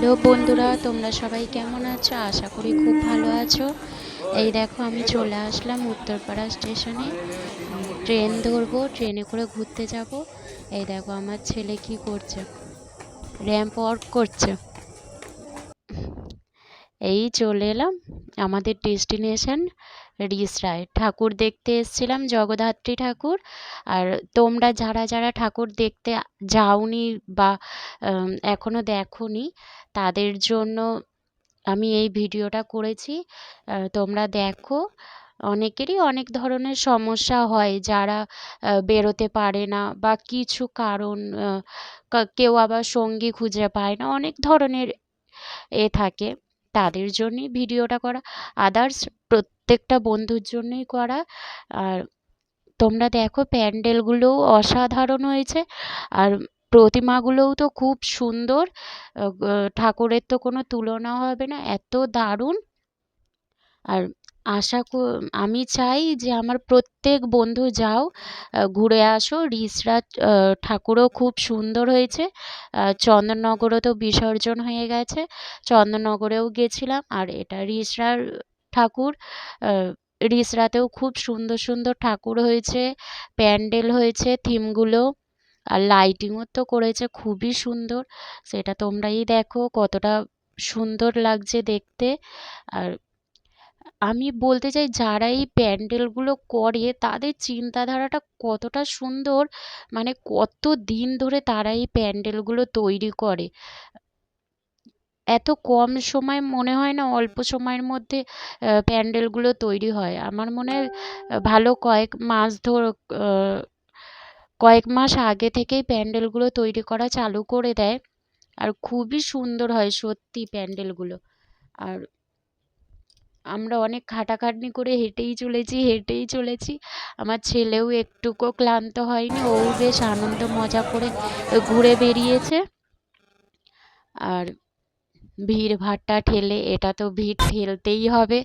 Hello বন্ধুরা, তোমরা সবাই কেমন আছো? আশা করি খুব ভালো আছো। এই দেখো, আমি চলে আসলাম উত্তরপাড়া স্টেশনে। ট্রেন ধরবো, ট্রেনে করে ঘুরতে যাব। এই দেখো আমার ছেলে কি করছে, র্যাম্প ওয়াক করছে। এই চলে এলাম আমাদের ডেস্টিনেশন রিসরায়। ঠাকুর দেখতে এসেছিলাম, জগদ্ধাত্রী ঠাকুর। আর তোমরা যারা যারা ঠাকুর দেখতে যাওনি বা এখনো দেখোনি, তাদের জন্য আমি এই ভিডিওটা করেছি। তোমরা দেখো। অনেকেরই অনেক ধরনের সমস্যা হয়, যারা বেরোতে পারে না বা কিছু কারণ, কেউ আবার সঙ্গী খুঁজে পায় না, অনেক ধরনের থাকে। তাদের জন্যই ভিডিওটা করা, আদার্স প্রত্যেকটা বন্ধুর জন্যই করা। আর তোমরা দেখো, প্যান্ডেলগুলোও অসাধারণ হয়েছে। আর প্রতিমাগুলোও তো খুব সুন্দর। ঠাকুরের তো কোনো তুলনা হবে না, এত দারুণ। আর আমি চাই যে আমার প্রত্যেক বন্ধু যাও, ঘুরে আসো। রিসরা ঠাকুরও খুব সুন্দর হয়েছে। চন্দননগরও তো বিসর্জন হয়ে গেছে, চন্দননগরেও গেছিলাম। আর এটা রিসরার ঠাকুর। রিসরাতেও খুব সুন্দর সুন্দর ঠাকুর হয়েছে, প্যান্ডেল হয়েছে, থিমগুলো আর লাইটিংও তো করেছে খুবই সুন্দর। সেটা তোমরাই দেখো কতটা সুন্দর লাগছে দেখতে। আর আমি বলতে চাই, যারা এই প্যান্ডেলগুলো করে তাদের চিন্তাধারাটা কতটা সুন্দর। মানে কত দিন ধরে তারা এই প্যান্ডেলগুলো তৈরি করে। এত কম সময়, মনে হয় না অল্প সময়ের মধ্যে প্যান্ডেলগুলো তৈরি হয়। আমার মনে হয় ভালো কয়েক মাস আগে থেকেই প্যান্ডেলগুলো তৈরি করা চালু করে দেয়। আর খুবই সুন্দর হয় সত্যি প্যান্ডেলগুলো। আর আমরা অনেক খাটাখাটনি করে হেঁটেই চলেছি। আমার ছেলেও একটুকুও ক্লান্ত হয়নি, ও বেশ আনন্দ মজা করে ঘুরে বেরিয়েছে। আর ভিড় ভাট্টা ঠেলে, এটা তো ভিড় ঠেলতেই হবে।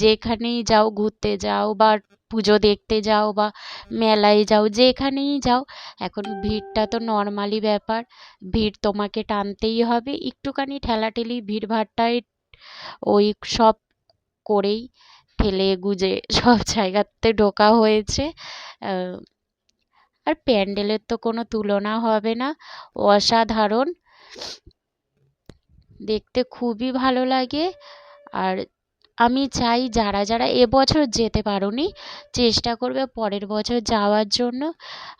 যেখানেই যাও, ঘুরতে যাও বা পুজো দেখতে যাও বা মেলায় যাও, যেখানেই যাও, এখন ভিড়টা তো নর্মালি ব্যাপার। ভিড় তোমাকে টানতেই হবে, একটুখানি ঠেলাঠেলি ভিড় ভাট্টায় ওই সব করেই ঠেলে গুজে সব জায়গাতে ঢোকা হয়েছে। আহ, আর প্যান্ডেলের তো কোনো তুলনা হবে না, অসাধারণ দেখতে, খুবই ভালো লাগে। আর আমি চাই যারা যারা এবছর যেতে পারোনি, চেষ্টা করবে পরের বছর যাওয়ার জন্য।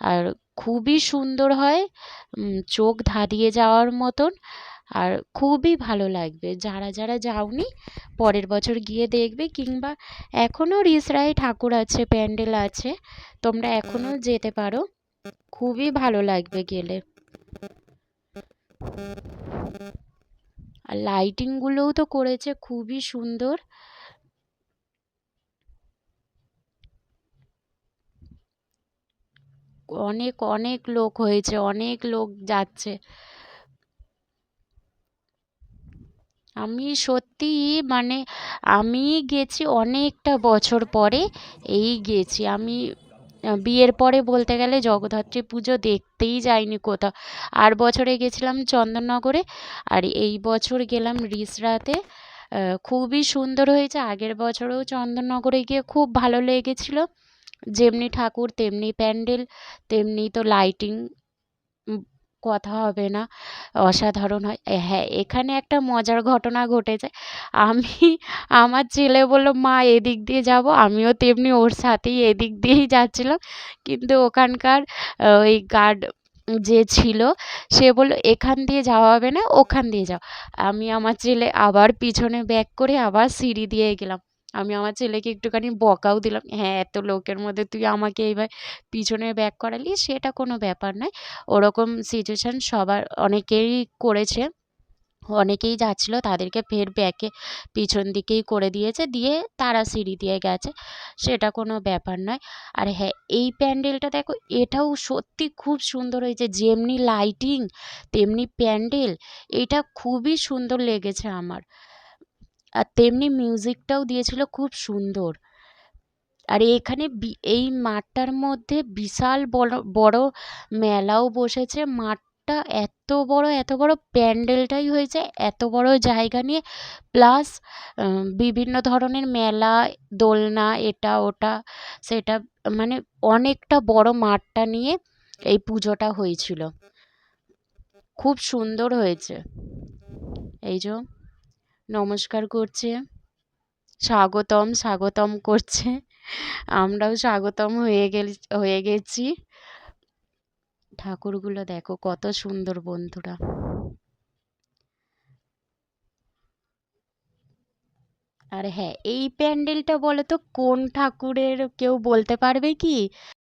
আর খুবই সুন্দর হয়, চোখ ধাঁধিয়ে যাওয়ার মতন। আর খুবই ভালো লাগবে। যারা যারা যাওনি, পরের বছর গিয়ে দেখবে। কিংবা এখনও রিসরায় ঠাকুর আছে, প্যান্ডেল আছে, তোমরা এখনও যেতে পারো, খুবই ভালো লাগবে গেলে। আর লাইটিংগুলোও তো করেছে খুবই সুন্দর। অনেক অনেক লোক হয়েছে, অনেক লোক যাচ্ছে। আমি সত্যি, মানে আমি গেছি অনেকটা বছর পরে, এই গেছি আমি। বিয়ের পরে বলতে গেলে জগদ্ধাত্রী পুজো দেখতেই যাইনি কোথাও। আর বছরে গেছিলাম চন্দননগরে, আর এই বছর গেলাম রিসরাতে। খুবই সুন্দর হয়েছে। আগের বছরেও চন্দননগরে গিয়ে খুব ভালো লেগেছিল। যেমনি ঠাকুর তেমনি প্যান্ডেল, তেমনি তো লাইটিং, কথা হবে না, অসাধারণ হয়। হ্যাঁ, এখানে একটা মজার ঘটনা ঘটেছে। আমি আমার ছেলে বলল, মা এদিক দিয়ে যাব, আমিও তেমনি ওর সাথেই এদিক দিয়েই যাচ্ছিলাম। কিন্তু ওখানকার ওই গার্ড যে ছিল, সে বলল এখান দিয়ে যাওয়া হবে না, ওখান দিয়ে যাও। আমি আমার ছেলে আবার পিছনে ব্যাক করে আবার সিঁড়ি দিয়ে গেলাম। আমি আমার ছেলেকে একটুখানি বকাও দিলাম, হ্যাঁ এত লোকের মধ্যে তুই আমাকে এইবার পিছনে ব্যাক করালি, সেটা কোনো ব্যাপার নয়। ওরকম সিচুয়েশন সবার, অনেকেরই করেছে। অনেকেই যাচ্ছিল, তাদেরকে ফের ব্যাকে পিছন দিকেই করে দিয়েছে, দিয়ে তারা সিঁড়ি দিয়ে গেছে, সেটা কোনো ব্যাপার নয়। আর হ্যাঁ, এই প্যান্ডেলটা দেখো, এটাও সত্যি খুব সুন্দর হয়েছে। যেমনি লাইটিং তেমনি প্যান্ডেল, এটা খুবই সুন্দর লেগেছে আমার। আর তেমনি মিউজিকটাও দিয়েছিল খুব সুন্দর। আর এখানে এই মাঠটার মধ্যে বিশাল বড় বড় মেলাও বসেছে। মাঠ ঠাকুরটা এত বড় প্যান্ডেলটাই হয়েছে এত বড় জায়গা নিয়ে, প্লাস বিভিন্ন ধরনের মেলা, দোলনা, এটা ওটা সেটা, মানে অনেকটা বড় মাঠটা নিয়ে এই পুজোটা হয়েছিল। খুব সুন্দর হয়েছে। এই যে নমস্কার করছে, স্বাগতম স্বাগতম করছে, আমরাও স্বাগতম হয়ে গেছি। ঠাকুরগুলো দেখো কত সুন্দর বন্ধুরা। আর হ্যাঁ, এই প্যান্ডেলটা বলো তো কোন ঠাকুরের, কেউ বলতে পারবে কি?